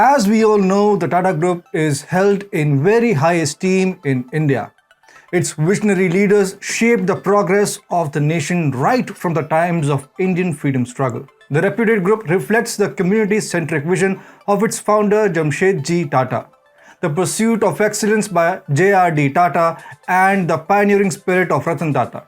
As we all know, the Tata Group is held in very high esteem in India. Its visionary leaders shaped the progress of the nation right from the times of Indian freedom struggle. The reputed group reflects the community-centric vision of its founder Jamshedji Tata, the pursuit of excellence by J.R.D. Tata, and the pioneering spirit of Ratan Tata.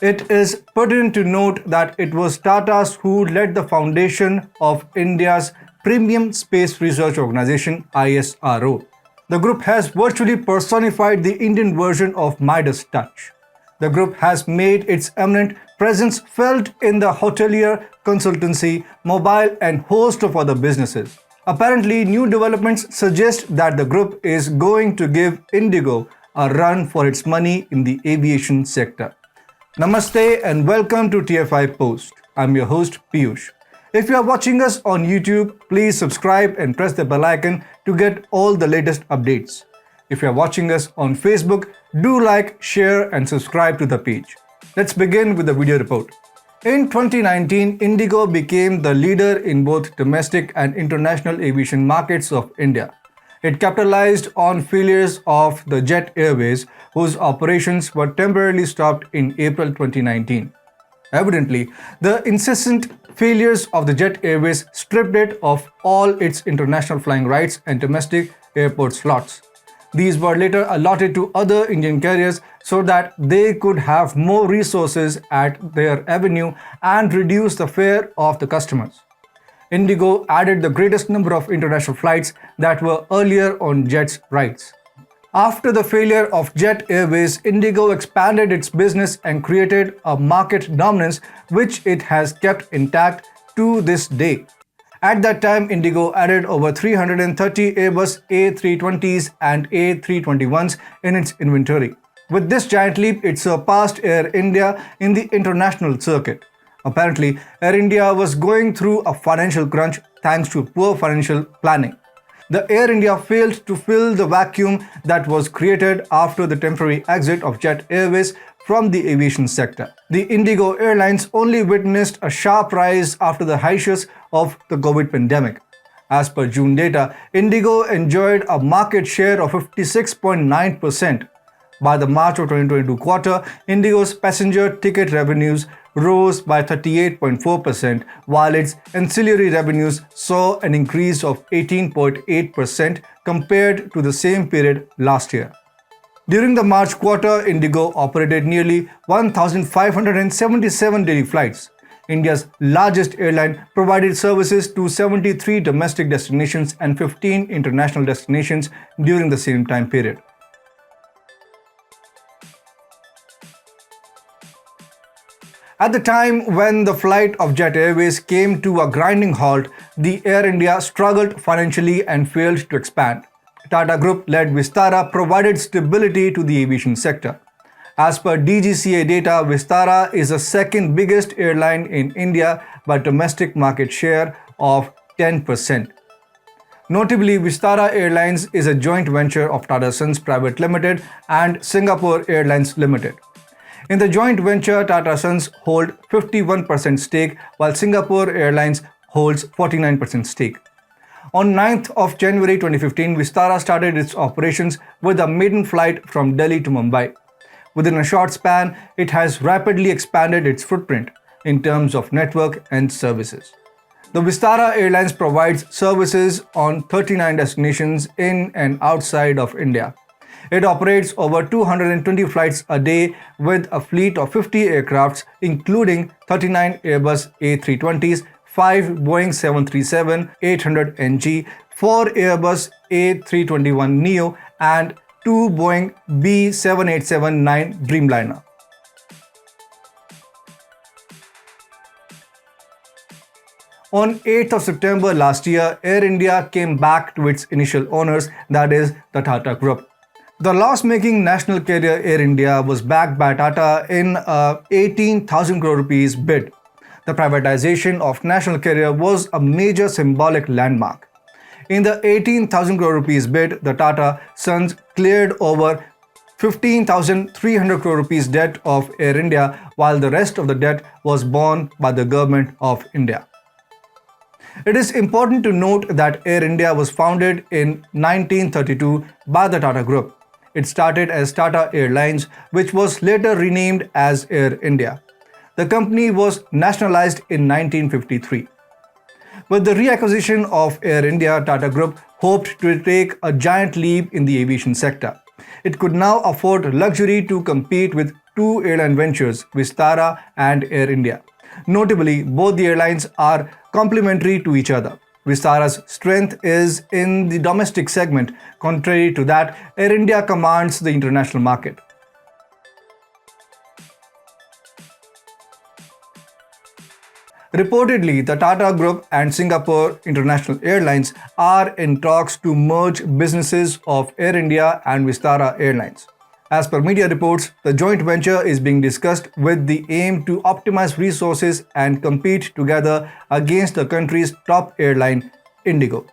It is pertinent to note that it was Tatas who led the foundation of India's Premium Space Research Organization ISRO. The group has virtually personified the Indian version of Midas Touch. The group has made its eminent presence felt in the hotelier, consultancy, mobile and host of other businesses. Apparently, new developments suggest that the group is going to give Indigo a run for its money in the aviation sector. Namaste and welcome to TFIPost. I'm your host Piyush. If you are watching us on YouTube, please subscribe and press the bell icon to get all the latest updates. If you are watching us on Facebook, do like, share and subscribe to the page. Let's begin with the video report. In 2019, Indigo became the leader in both domestic and international aviation markets of India. It capitalized on failures of the Jet Airways, whose operations were temporarily stopped in April 2019. Evidently, the incessant failures of the Jet Airways stripped it of all its international flying rights and domestic airport slots. These were later allotted to other Indian carriers so that they could have more resources at their avenue and reduce the fare of the customers. Indigo added the greatest number of international flights that were earlier on Jet's rights. After the failure of Jet Airways, Indigo expanded its business and created a market dominance which it has kept intact to this day. At that time, Indigo added over 330 Airbus A320s and A321s in its inventory. With this giant leap, it surpassed Air India in the international circuit. Apparently, Air India was going through a financial crunch thanks to poor financial planning. The Air India failed to fill the vacuum that was created after the temporary exit of Jet Airways from the aviation sector. The Indigo Airlines only witnessed a sharp rise after the hiatus of the COVID pandemic. As per June data, Indigo enjoyed a market share of 56.9%. By the March of 2022 quarter, Indigo's passenger ticket revenues rose by 38.4%, while its ancillary revenues saw an increase of 18.8% compared to the same period last year. During the March quarter, Indigo operated nearly 1,577 daily flights. India's largest airline provided services to 73 domestic destinations and 15 international destinations during the same time period. At the time when the flight of Jet Airways came to a grinding halt, the Air India struggled financially and failed to expand. Tata Group-led Vistara provided stability to the aviation sector. As per DGCA data, Vistara is the second biggest airline in India by domestic market share of 10%. Notably, Vistara Airlines is a joint venture of Tata Sons Private Limited and Singapore Airlines Limited. In the joint venture, Tata Sons hold 51% stake while Singapore Airlines holds 49% stake. On 9th of January 2015, Vistara started its operations with a maiden flight from Delhi to Mumbai. Within a short span, it has rapidly expanded its footprint in terms of network and services. The Vistara Airlines provides services on 39 destinations in and outside of India. It operates over 220 flights a day with a fleet of 50 aircrafts, including 39 Airbus A320s, 5 Boeing 737-800NG, 4 Airbus A321neo, and 2 Boeing B787-9 Dreamliner. On 8th of September last year, Air India came back to its initial owners, that is, the Tata Group. The loss-making national carrier Air India was backed by Tata in a 18,000 crore rupees bid. The privatization of national carrier was a major symbolic landmark. In the 18,000 crore rupees bid, the Tata Sons cleared over 15,300 crore rupees debt of Air India, while the rest of the debt was borne by the government of India. It is important to note that Air India was founded in 1932 by the Tata Group. It started as Tata Airlines, which was later renamed as Air India. The company was nationalized in 1953. With the reacquisition of Air India, Tata Group hoped to take a giant leap in the aviation sector. It could now afford luxury to compete with two airline ventures, Vistara and Air India. Notably, both the airlines are complementary to each other. Vistara's strength is in the domestic segment. Contrary to that, Air India commands the international market. Reportedly, the Tata Group and Singapore International Airlines are in talks to merge businesses of Air India and Vistara Airlines. As per media reports, the joint venture is being discussed with the aim to optimize resources and compete together against the country's top airline, Indigo.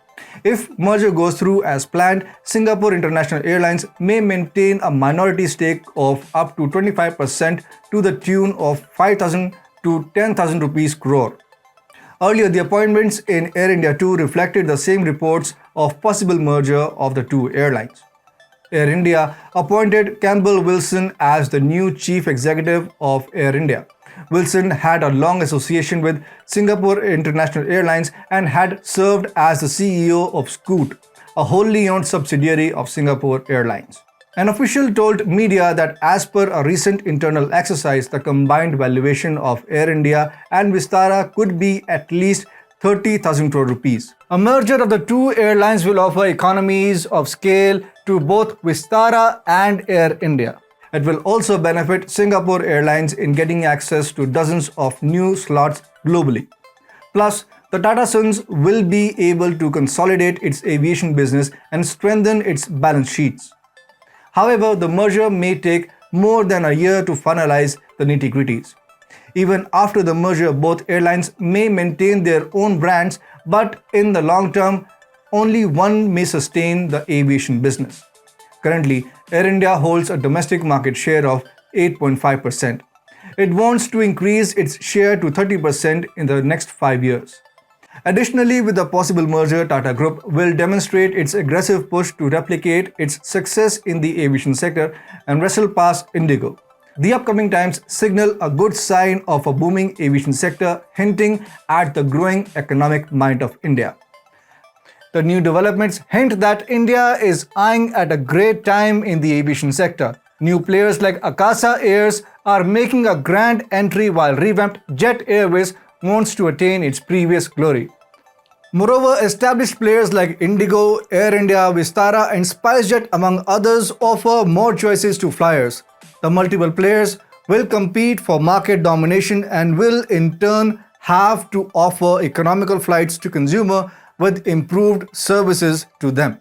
If merger goes through as planned, Singapore International Airlines may maintain a minority stake of up to 25% to the tune of 5,000 to 10,000 rupees crore. Earlier, the appointments in Air India too reflected the same reports of possible merger of the two airlines. Air India appointed Campbell Wilson as the new chief executive of Air India. Wilson had a long association with Singapore International Airlines and had served as the CEO of Scoot, a wholly owned subsidiary of Singapore Airlines. An official told media that as per a recent internal exercise, the combined valuation of Air India and Vistara could be at least 30,000 crore rupees. A merger of the two airlines will offer economies of scale to both Vistara and Air India. It will also benefit Singapore Airlines in getting access to dozens of new slots globally. Plus, the Tata Sons will be able to consolidate its aviation business and strengthen its balance sheets. However, the merger may take more than a year to finalize the nitty-gritties. Even after the merger, both airlines may maintain their own brands, but in the long term, only one may sustain the aviation business. Currently, Air India holds a domestic market share of 8.5%. It wants to increase its share to 30% in the next 5 years. Additionally, with the possible merger, Tata Group will demonstrate its aggressive push to replicate its success in the aviation sector and wrestle past Indigo. The upcoming times signal a good sign of a booming aviation sector, hinting at the growing economic might of India. The new developments hint that India is eyeing at a great time in the aviation sector. New players like Akasa Airs are making a grand entry while revamped Jet Airways wants to attain its previous glory. Moreover, established players like Indigo, Air India, Vistara and SpiceJet among others offer more choices to flyers. The multiple players will compete for market domination and will in turn have to offer economical flights to consumer with improved services to them.